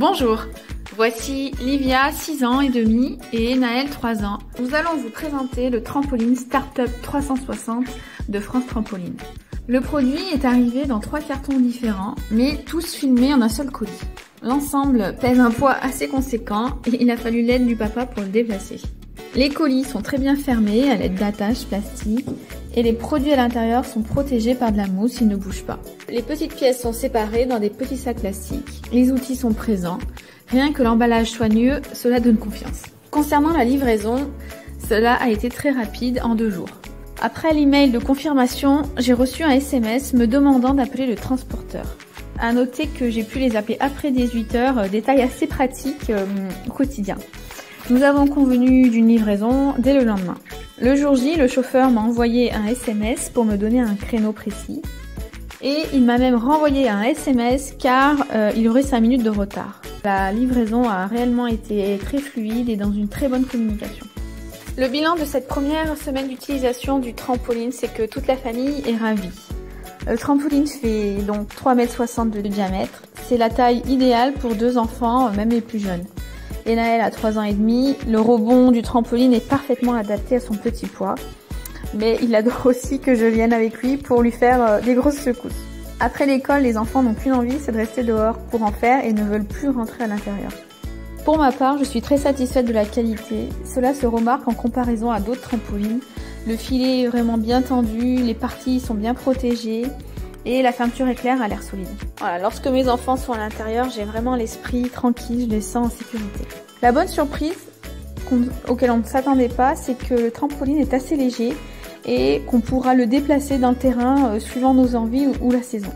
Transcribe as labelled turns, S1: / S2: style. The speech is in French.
S1: Bonjour, voici Livia, 6 ans et demi, et Naël, 3 ans. Nous allons vous présenter le trampoline Startup 360 de France Trampoline. Le produit est arrivé dans 3 cartons différents, mais tous filmés en un seul colis. L'ensemble pèse un poids assez conséquent et il a fallu l'aide du papa pour le déplacer. Les colis sont très bien fermés à l'aide d'attaches plastiques et les produits à l'intérieur sont protégés par de la mousse, ils ne bougent pas. Les petites pièces sont séparées dans des petits sacs plastiques, les outils sont présents. Rien que l'emballage soigneux, cela donne confiance. Concernant la livraison, cela a été très rapide en 2 jours. Après l'email de confirmation, j'ai reçu un SMS me demandant d'appeler le transporteur. À noter que j'ai pu les appeler après 18 h, détail assez pratique au quotidien. Nous avons convenu d'une livraison dès le lendemain. Le jour J, le chauffeur m'a envoyé un SMS pour me donner un créneau précis. Et il m'a même renvoyé un SMS car il aurait 5 minutes de retard. La livraison a réellement été très fluide et dans une très bonne communication. Le bilan de cette première semaine d'utilisation du trampoline, c'est que toute la famille est ravie. Le trampoline fait donc 3,60 m de diamètre. C'est la taille idéale pour 2 enfants, même les plus jeunes. Et Naël a 3 ans et demi. Le rebond du trampoline est parfaitement adapté à son petit poids. Mais il adore aussi que je vienne avec lui pour lui faire des grosses secousses. Après l'école, les enfants n'ont qu'une envie, c'est de rester dehors pour en faire et ne veulent plus rentrer à l'intérieur. Pour ma part, je suis très satisfaite de la qualité. Cela se remarque en comparaison à d'autres trampolines. Le filet est vraiment bien tendu, les parties sont bien protégées et la fermeture éclair a l'air solide. Voilà, lorsque mes enfants sont à l'intérieur, j'ai vraiment l'esprit tranquille, je les sens en sécurité. La bonne surprise auquel on ne s'attendait pas, c'est que le trampoline est assez léger et qu'on pourra le déplacer dans le terrain suivant nos envies ou la saison.